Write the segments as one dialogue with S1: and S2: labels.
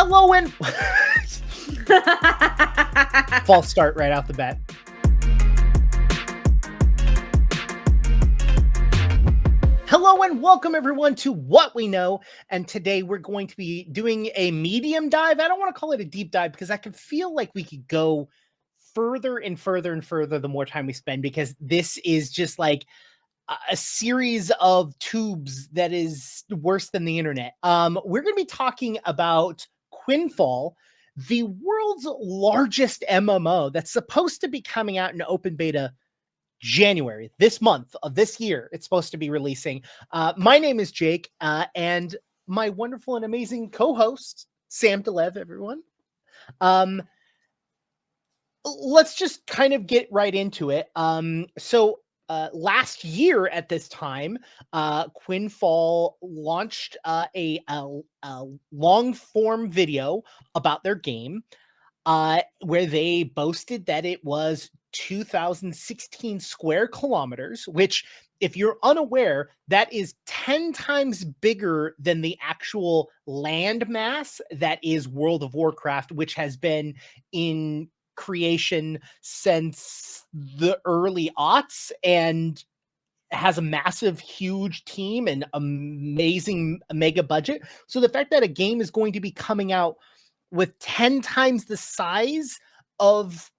S1: Hello and false start right off the bat. Hello and welcome everyone to What We Know, and today we're going to be doing a medium dive. I don't want to call it a deep dive because I can feel like we could go further and further and further the more time we spend, because this is just like a series of tubes that is worse than the internet. We're going to be talking about Quinfall, the world's largest MMO that's supposed to be coming out in open beta January, this month of this year. It's supposed to be releasing. My name is Jake, and my wonderful and amazing co-host, Sam Leve, everyone. Let's just kind of get right into it. Last year at this time, Quinfall launched a long form video about their game, where they boasted that it was 2016 square kilometers, which, if you're unaware, that is 10 times bigger than the actual land mass that is World of Warcraft, which has been in creation since the early aughts and has a massive, huge team and amazing mega budget. So the fact that a game is going to be coming out with 10 times the size of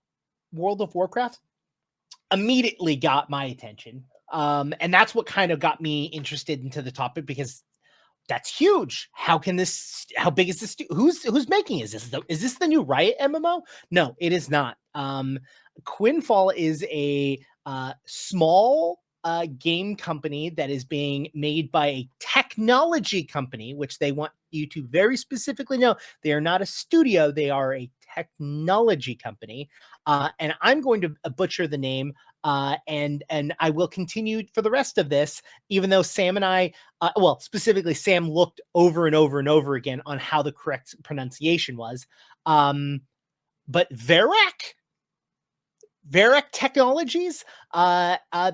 S1: World of Warcraft immediately got my attention. And that's what kind of got me interested into the topic, because that's huge. How big is this? Who's making it? Is this the new Riot MMO? No, it is not. Quinfall is a small game company that is being made by a technology company, which they want you to very specifically know. They are not a studio. They are a technology company. And I'm going to butcher the name, and I will continue for the rest of this, even though Sam and I, well, specifically Sam, looked over and over and over again on how the correct pronunciation was. But Verek Technologies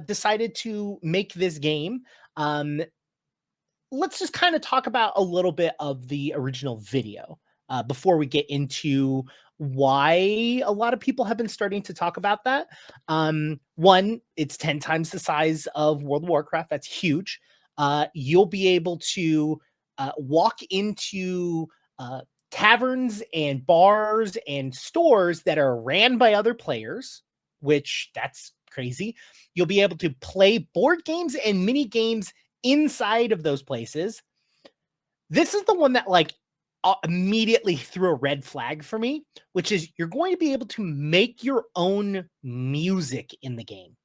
S1: decided to make this game. Let's just kind of talk about a little bit of the original video before we get into why a lot of people have been starting to talk about that. One, it's 10 times the size of World of Warcraft. That's huge. You'll be able to walk into taverns and bars and stores that are ran by other players, which that's crazy. You'll be able to play board games and mini games inside of those places. This is the one that immediately threw a red flag for me, which is you're going to be able to make your own music in the game.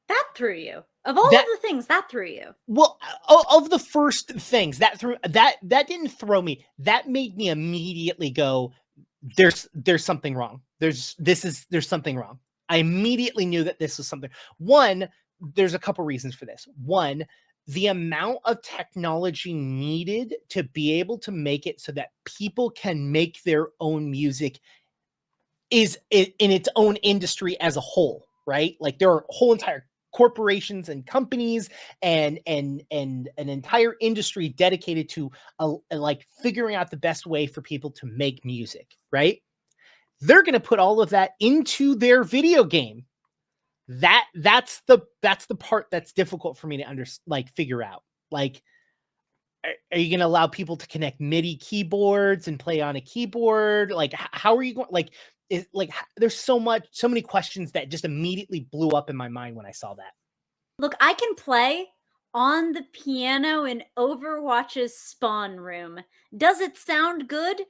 S2: That threw you. Of all of the things, that threw you.
S1: Well, of the first things that didn't throw me. That made me immediately go, there's something wrong. There's something wrong. I immediately knew that this was something. One, there's a couple reasons for this. One, the amount of technology needed to be able to make it so that people can make their own music is in its own industry as a whole, right? Like there are whole entire corporations and companies and an entire industry dedicated to like figuring out the best way for people to make music, right? They're going to put all of that into their video game. That's the part that's difficult for me to figure out. Like, are you going to allow people to connect MIDI keyboards and play on a keyboard? Like, how are you going? There's so many questions that just immediately blew up in my mind when I saw that.
S2: Look, I can play on the piano in Overwatch's spawn room. Does it sound good?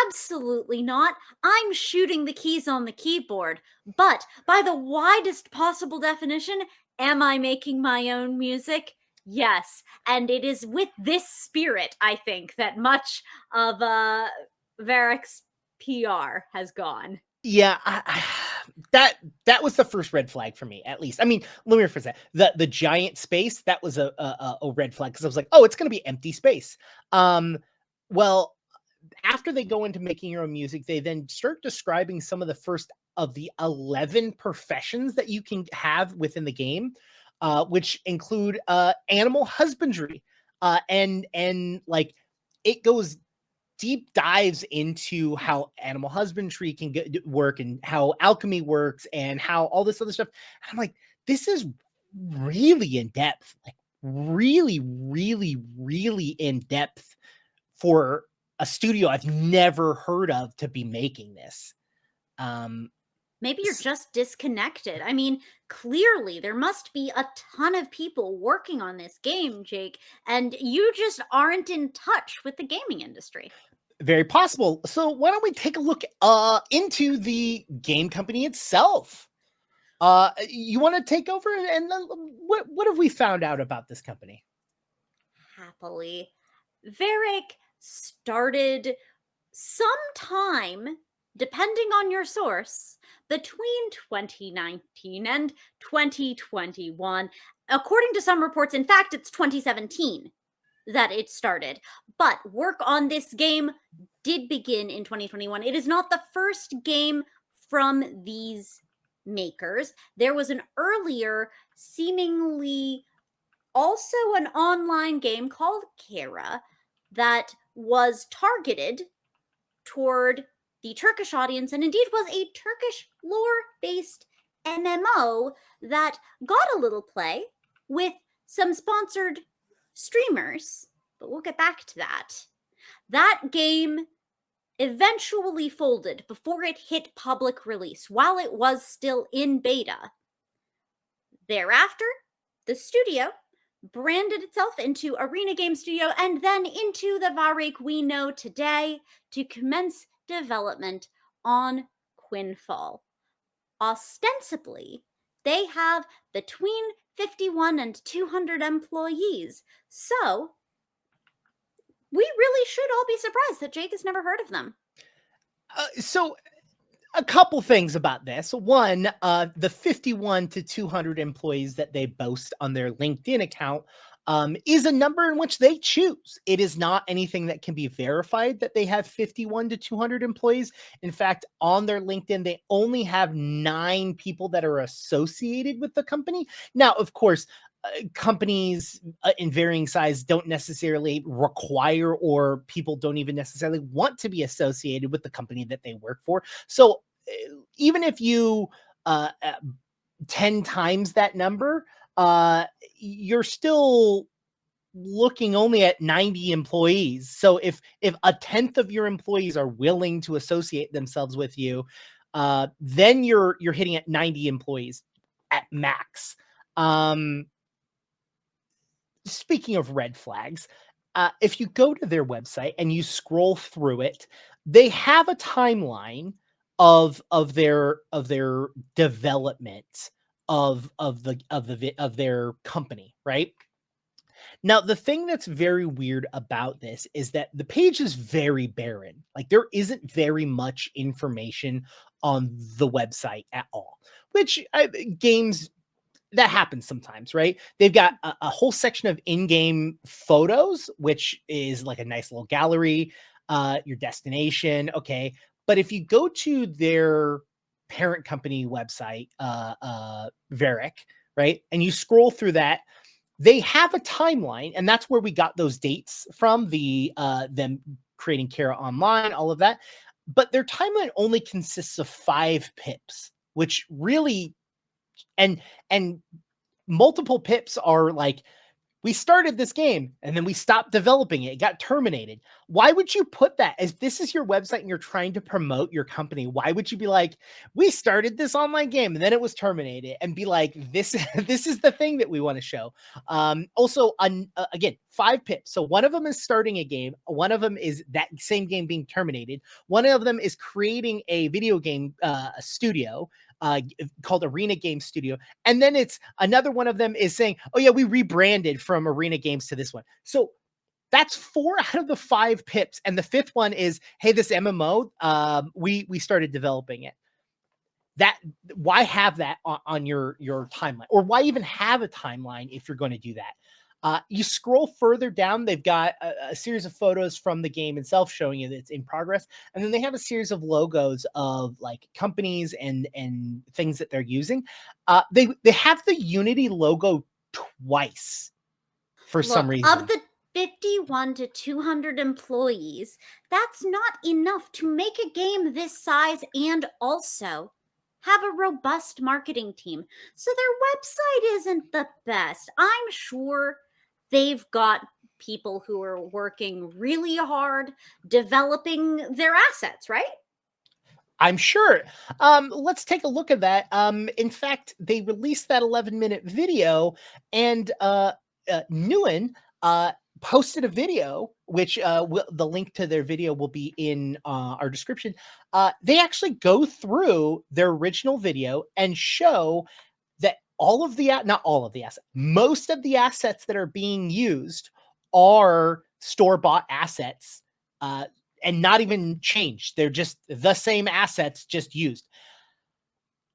S2: Absolutely not. I'm shooting the keys on the keyboard. But by the widest possible definition, am I making my own music? Yes. And it is with this spirit, I think, that much of Verek's PR has gone.
S1: Yeah, that was the first red flag for me, at least. I mean, let me rephrase that. The giant space, that was a red flag, because I was like, oh, it's going to be empty space. Well, after they go into making your own music, they then start describing some of the first of the 11 professions that you can have within the game, which include animal husbandry, and like it goes deep dives into how animal husbandry can work and how alchemy works and how all this other stuff. And I'm like, this is really in depth, like really, really, really in depth for a studio I've never heard of to be making this.
S2: Maybe you're just disconnected. I mean, clearly there must be a ton of people working on this game, Jake, and you just aren't in touch with the gaming industry.
S1: Very possible. So why don't we take a look into the game company itself? You want to take over and what have we found out about this company?
S2: Happily. Varric started sometime, depending on your source, between 2019 and 2021. According to some reports, in fact, it's 2017 that it started. But work on this game did begin in 2021. It is not the first game from these makers. There was an earlier, seemingly also an online game called Kara that was targeted toward the Turkish audience and indeed was a Turkish lore based MMO that got a little play with some sponsored streamers, but we'll get back to that. That game eventually folded before it hit public release while it was still in beta. Thereafter, the studio branded itself into Arena Game Studio and then into the Varric we know today to commence development on Quinfall. Ostensibly, they have between 51 and 200 employees, so we really should all be surprised that Jake has never heard of them.
S1: So a couple things about this. One, the 51 to 200 employees that they boast on their LinkedIn account is a number in which they choose. It is not anything that can be verified that they have 51 to 200 employees. In fact, on their LinkedIn, they only have 9 people that are associated with the company. Now, of course, companies in varying size don't necessarily require, or people don't even necessarily want to be associated with the company that they work for. So even if you 10 times that number, you're still looking only at 90 employees. So if a tenth of your employees are willing to associate themselves with you, then you're hitting at 90 employees at max. Speaking of red flags, if you go to their website and you scroll through it, they have a timeline of their development of their company, right? Now, the thing that's very weird about this is that the page is very barren. Like, there isn't very much information on the website at all, which games, that happens sometimes, right? They've got a whole section of in-game photos, which is like a nice little gallery, your destination, okay. But if you go to their parent company website, Varric, right, and you scroll through that, they have a timeline, and that's where we got those dates from, the them creating Kara Online, all of that. But their timeline only consists of 5 pips, which really, and multiple pips are like, we started this game and then we stopped developing it. It got terminated. Why would you put that? As this is your website and you're trying to promote your company, why would you be like, we started this online game and then it was terminated, and be like, this is the thing that we want to show? Also, again, 5 pips. So one of them is starting a game. One of them is that same game being terminated. One of them is creating a video game studio called Arena Game Studio. And then it's another one of them is saying, oh yeah, we rebranded from Arena Games to this one. So that's 4 out of the 5 pips. And the 5th one is, hey, this MMO, we started developing it. That, why have that on your timeline? Or why even have a timeline if you're going to do that? You scroll further down, they've got a series of photos from the game itself showing you that it's in progress. And then they have a series of logos of like companies and things that they're using. They have the Unity logo twice for some reason.
S2: 51 to 200 employees. That's not enough to make a game this size and also have a robust marketing team. So their website isn't the best. I'm sure they've got people who are working really hard developing their assets, right?
S1: I'm sure. Let's take a look at that. In fact, they released that 11-minute video, and Nguyen posted a video, which the link to their video will be in our description. They actually go through their original video and show that all of the not all of the assets, most of the assets that are being used are store-bought assets, uh, and not even changed. They're just the same assets, just used.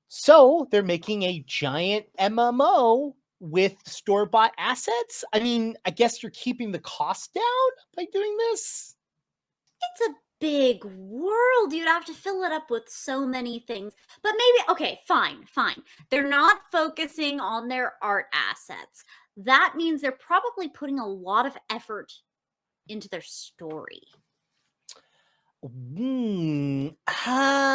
S1: So they're making a giant MMO with store-bought assets. I mean, I guess you're keeping the cost down by doing this.
S2: It's a big world. You'd have to fill it up with so many things. But maybe, okay, fine, fine. They're not focusing on their art assets. That means they're probably putting a lot of effort into their story.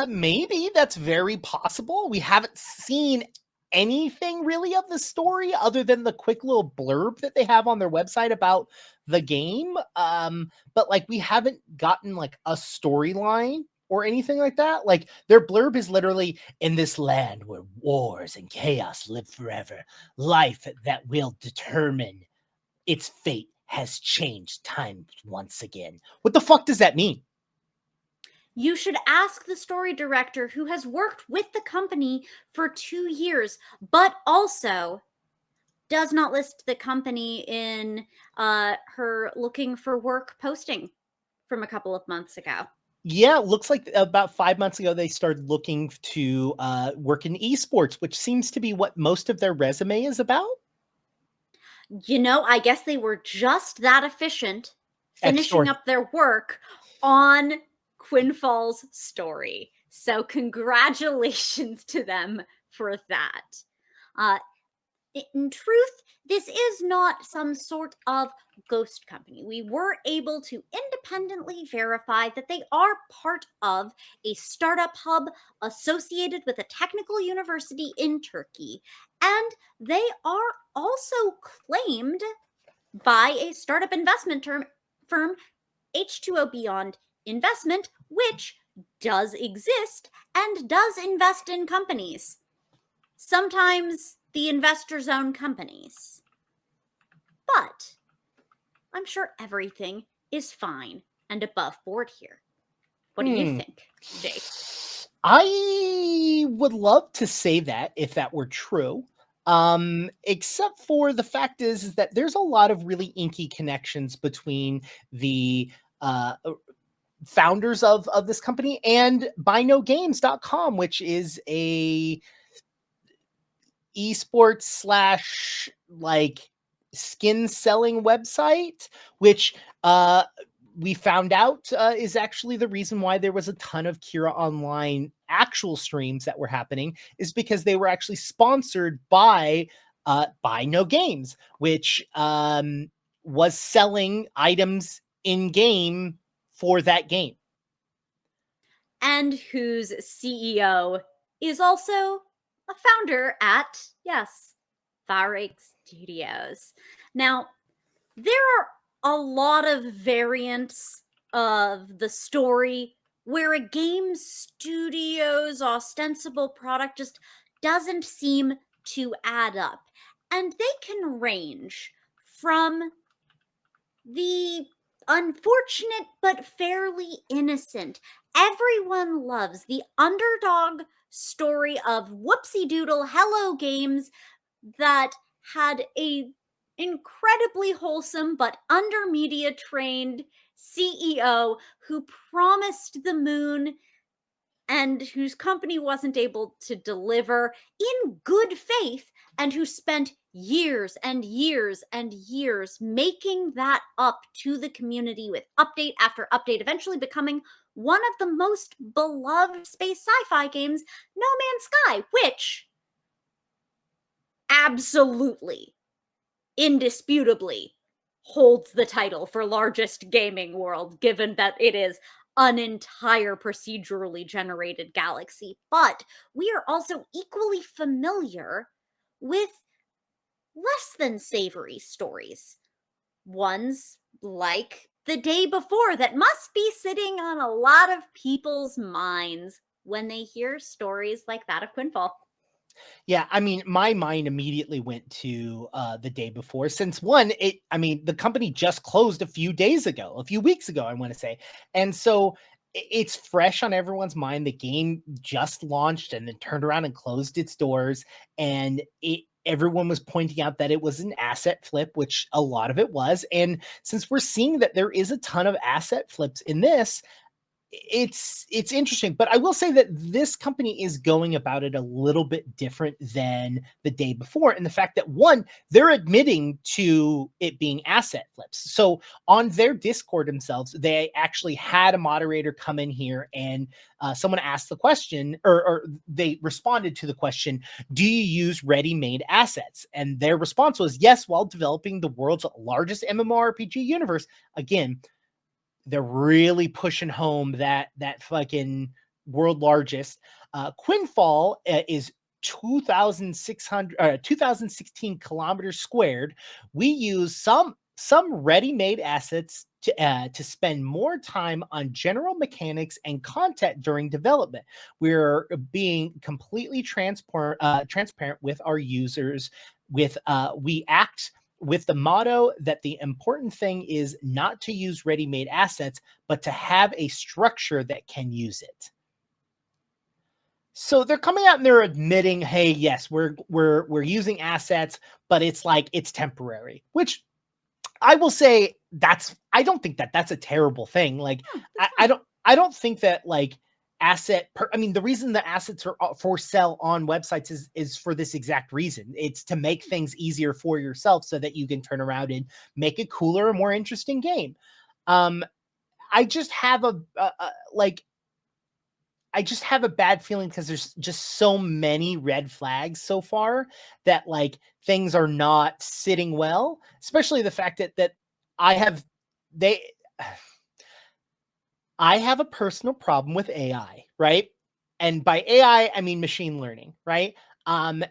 S1: Maybe that's very possible. We haven't seen anything really of the story other than the quick little blurb that they have on their website about the game. But like we haven't gotten like a storyline or anything like that. Like their blurb is literally in this land where wars and chaos live forever. Life that will determine its fate has changed time once again. What the fuck does that mean?
S2: You should ask the story director who has worked with the company for 2 years, but also does not list the company in her looking for work posting from a couple of months ago.
S1: Yeah, looks like about 5 months ago, they started looking to work in esports, which seems to be what most of their resume is about.
S2: You know, I guess they were just that efficient finishing
S1: Extort.
S2: up their work on Quinfall's story. So, congratulations to them for that. Uh, in truth, this is not some sort of ghost company. We were able to independently verify that they are part of a startup hub associated with a technical university in Turkey. And they are also claimed by a startup investment firm, H2O Beyond Investment, which does exist and does invest in companies. Sometimes the investors own companies. But I'm sure everything is fine and above board here. What do you think, Jake?
S1: I would love to say that if that were true. Except for the fact is that there's a lot of really inky connections between the founders of this company and binogames.com, which is a esports slash like skin selling website, which we found out is actually the reason why there was a ton of Kira Online actual streams that were happening, is because they were actually sponsored by No Games, which was selling items in game for that game.
S2: And whose CEO is also a founder at, yes, Farake Studios. Now, there are a lot of variants of the story where a game studio's ostensible product just doesn't seem to add up. And they can range from the unfortunate but fairly innocent. Everyone loves the underdog story of Whoopsie Doodle Hello Games that had a incredibly wholesome but under media trained CEO who promised the moon and whose company wasn't able to deliver in good faith, and who spent years and years and years making that up to the community with update after update, eventually becoming one of the most beloved space sci-fi games, No Man's Sky, which absolutely, indisputably holds the title for largest gaming world, given that it is an entire procedurally generated galaxy. But we are also equally familiar with less than savory stories. Ones like The Day Before that must be sitting on a lot of people's minds when they hear stories like that of Quinfall.
S1: Yeah, I mean, my mind immediately went to The Day Before, since one, I mean, the company just closed a few weeks ago, I want to say. And so it's fresh on everyone's mind. The game just launched and then turned around and closed its doors. And everyone was pointing out that it was an asset flip, which a lot of it was. And since we're seeing that there is a ton of asset flips in this, it's interesting, but I will say that this company is going about it a little bit different than The Day Before, and the fact that one, they're admitting to it being asset flips. So on their Discord themselves, they actually had a moderator come in here, and someone asked the question, or they responded to the question, do you use ready-made assets? And their response was yes, while developing the world's largest MMORPG universe. Again, they're really pushing home that fucking world largest. Quinfall is 2016 kilometers squared. We use some ready-made assets to spend more time on general mechanics and content during development. We're being completely transparent with our users. We act with the motto that the important thing is not to use ready-made assets, but to have a structure that can use it. So they're coming out and they're admitting, hey, yes, we're using assets, but it's like it's temporary, which I will say I don't think that that's a terrible thing. Like I don't think that like I mean, the reason the assets are for sale on websites is for this exact reason. It's to make things easier for yourself so that you can turn around and make a cooler, more interesting game. Um, I just have like I just have a bad feeling because there's just so many red flags so far that like things are not sitting well, especially the fact that I have they I have a personal problem with AI, right? And by AI, I mean machine learning, right? And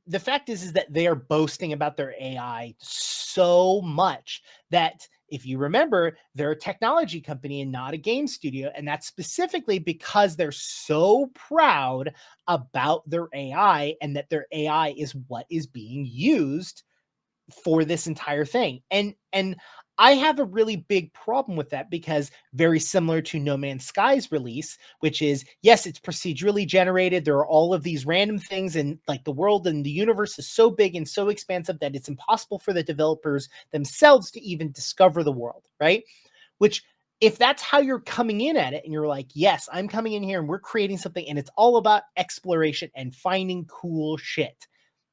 S1: the fact is that they are boasting about their AI so much that if you remember, they're a technology company and not a game studio. And that's specifically because they're so proud about their AI and that their AI is what is being used for this entire thing. And I have a really big problem with that because very similar to No Man's Sky's release, which is yes, it's procedurally generated. There are all of these random things, and like the world and the universe is so big and so expansive that it's impossible for the developers themselves to even discover the world, right? Which if that's how you're coming in at it and you're like, yes, I'm coming in here and we're creating something and it's all about exploration and finding cool shit.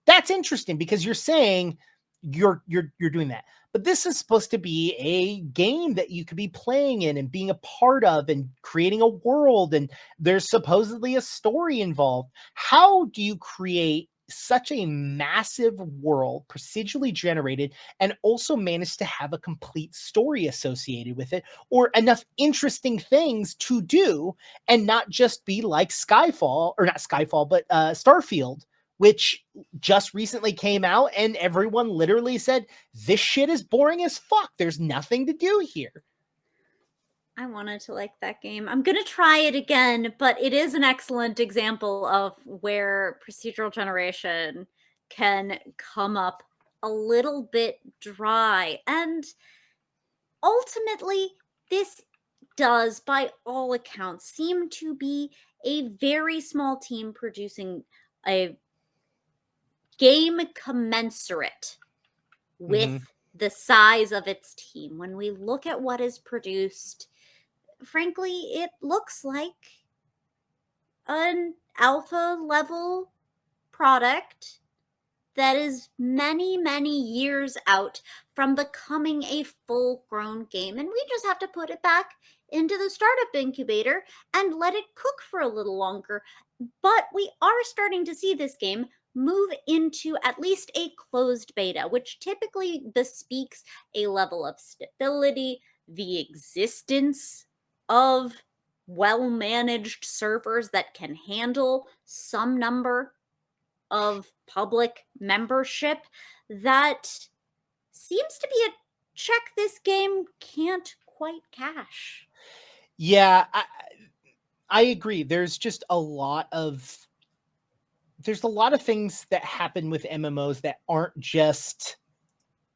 S1: That's interesting because you're saying you're doing that. But this is supposed to be a game that you could be playing in and being a part of and creating a world, and there's supposedly a story involved. How do you create such a massive world, procedurally generated, and also manage to have a complete story associated with it, or enough interesting things to do, and not just be like Skyfall, or not Skyfall, but Starfield, which just recently came out and everyone literally said, this shit is boring as fuck. There's nothing to do here.
S2: I wanted to like that game. I'm going to try it again, but it is an excellent example of where procedural generation can come up a little bit dry. And ultimately, this does, by all accounts, seem to be a very small team producing a game commensurate with
S1: Mhm.
S2: the size of its team. When we look at what is produced, frankly, it looks like an alpha level product that is many, many years out from becoming a full grown game. And we just have to put it back into the startup incubator and let it cook for a little longer. But we are starting to see this game move into at least a closed beta, which typically bespeaks a level of stability, the existence of well managed servers that can handle some number of public membership. That seems to be a check this game can't quite cash.
S1: Yeah, I agree. There's a lot of things that happen with MMOs that aren't just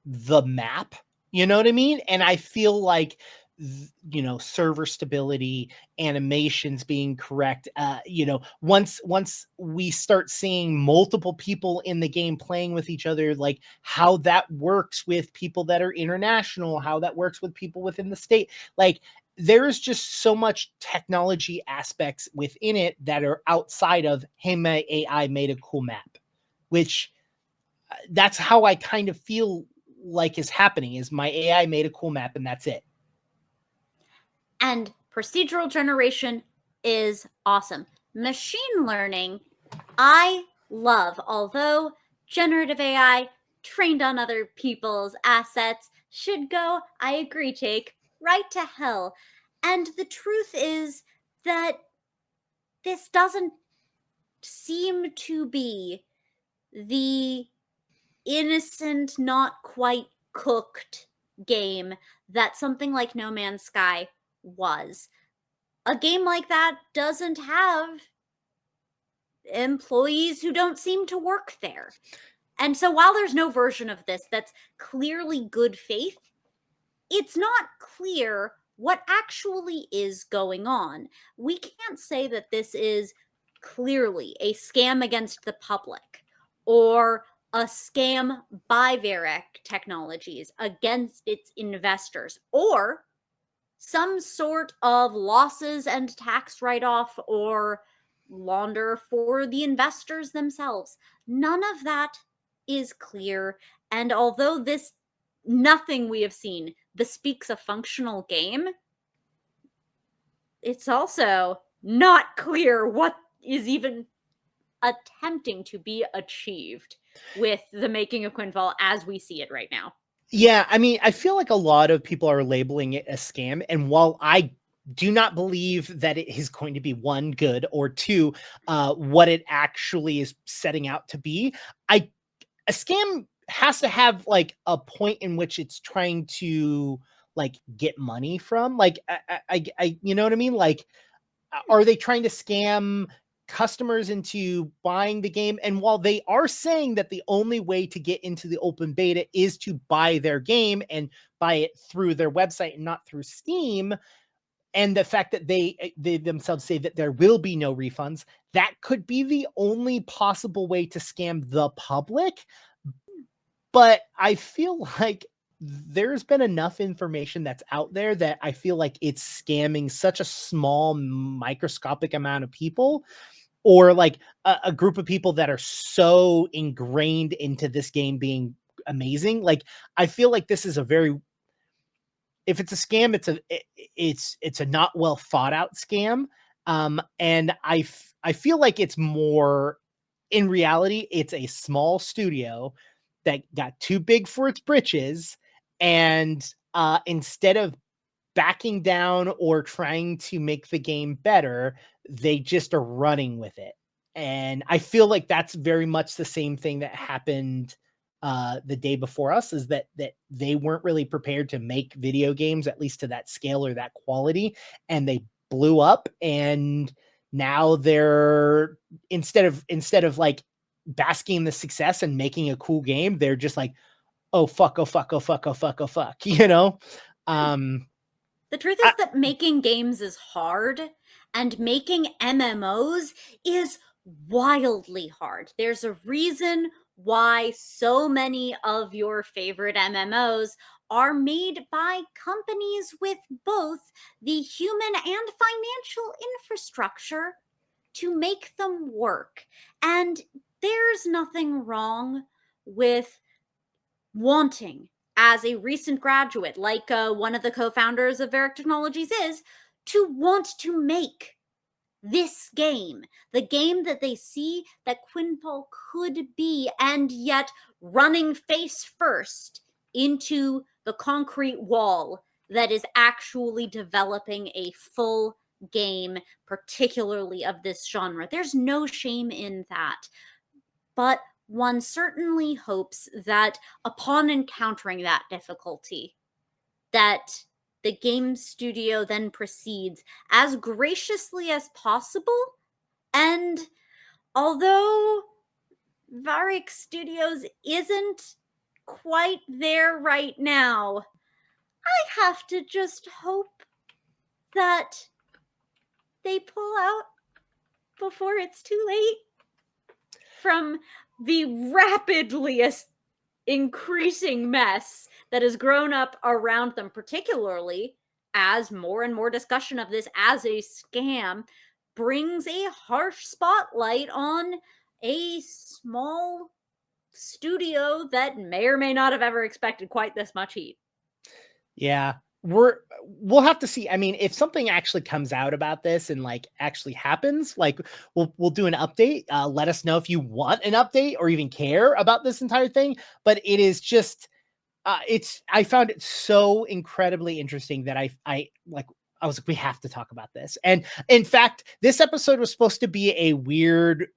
S1: the map. You know what I mean? And I feel like server stability, animations being correct, once we start seeing multiple people in the game playing with each other, like how that works with people that are international, how that works with people within the state, like there's just so much technology aspects within it that are outside of, hey, my AI made a cool map, which that's how I kind of feel like is happening, is my AI made a cool map and that's it.
S2: And procedural generation is awesome. Machine learning, I love, although generative AI trained on other people's assets should go, I agree, Jake, right to hell. And the truth is that this doesn't seem to be the innocent, not quite cooked game that something like No Man's Sky was. A game like that doesn't have employees who don't seem to work there. And so while there's no version of this that's clearly good faith, it's not clear what actually is going on. We can't say that this is clearly a scam against the public or a scam by Varec Technologies against its investors or some sort of losses and tax write off or launder for the investors themselves. None of that is clear. And although nothing we have seen bespeaks a functional game, it's also not clear what is even attempting to be achieved with the making of Quinfall as we see it right now.
S1: Yeah, I mean, I feel like a lot of people are labeling it a scam, and while I do not believe that it is going to be one, good, or two, what it actually is setting out to be, I a scam has to have like a point in which it's trying to like get money from. Like, you know what I mean? Like, are they trying to scam customers into buying the game? And while they are saying that the only way to get into the open beta is to buy their game and buy it through their website and not through Steam, and the fact that they themselves say that there will be no refunds, that could be the only possible way to scam the public. But I feel like there's been enough information that's out there that I feel like it's scamming such a small microscopic amount of people, or like a group of people that are so ingrained into this game being amazing. Like, I feel like this is a very, if it's a scam, it's a not well thought out scam. And I feel like it's more, in reality, it's a small studio that got too big for its britches, and instead of backing down or trying to make the game better, they just are running with it. And I feel like that's very much the same thing that happened the day before us, is that they weren't really prepared to make video games, at least to that scale or that quality, and they blew up. And now they're, instead of like basking in the success and making a cool game, they're just like, oh fuck, oh fuck, oh fuck, oh fuck, oh fuck, um
S2: The truth
S1: I,
S2: is that making games is hard, and making MMOs is wildly hard. There's a reason why so many of your favorite MMOs are made by companies with both the human and financial infrastructure to make them work. And there's nothing wrong with wanting, as a recent graduate, like one of the co founders of Varic Technologies is, to want to make this game, the game that they see that Quinfall could be, and yet running face first into the concrete wall that is actually developing a full game, particularly of this genre. There's no shame in that. But one certainly hopes that upon encountering that difficulty, that the game studio then proceeds as graciously as possible. And although Varric Studios isn't quite there right now, I have to just hope that they pull out before it's too late from the rapidly increasing mess that has grown up around them, particularly as more and more discussion of this as a scam brings a harsh spotlight on a small studio that may or may not have ever expected quite this much heat.
S1: Yeah, we'll have to see. I mean, if something actually comes out about this and like actually happens, like we'll do an update. Let us know if you want an update or even care about this entire thing. But it is just I found it so incredibly interesting that I was like, we have to talk about this. And in fact, this episode was supposed to be a weird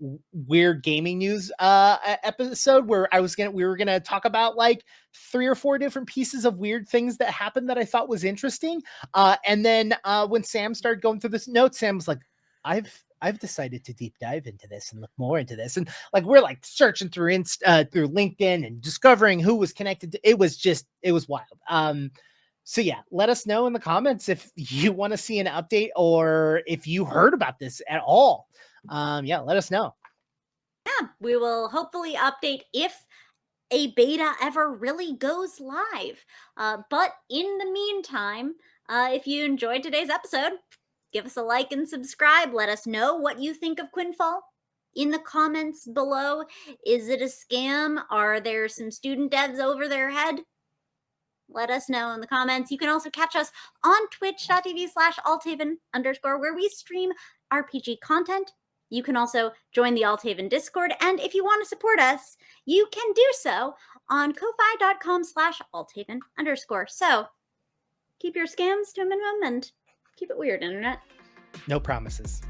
S1: gaming news episode where we were gonna talk about like 3 or 4 different pieces of weird things that happened that I thought was interesting. And then when Sam started going through this note, Sam was like, I've decided to deep dive into this and look more into this. And like, we're like searching through through LinkedIn and discovering who was connected to it. Was wild. So yeah, let us know in the comments if you want to see an update or if you heard about this at all. Yeah, let us know.
S2: Yeah, we will hopefully update if a beta ever really goes live. But in the meantime, if you enjoyed today's episode, give us a like and subscribe. Let us know what you think of Quinfall in the comments below. Is it a scam? Are there some student devs over their head? Let us know in the comments. You can also catch us on twitch.tv/Althaven_, where we stream RPG content. You can also join the Althaven Discord. And if you want to support us, you can do so on ko-fi.com/Althaven_. So keep your scams to a minimum and keep it weird, internet.
S1: No promises.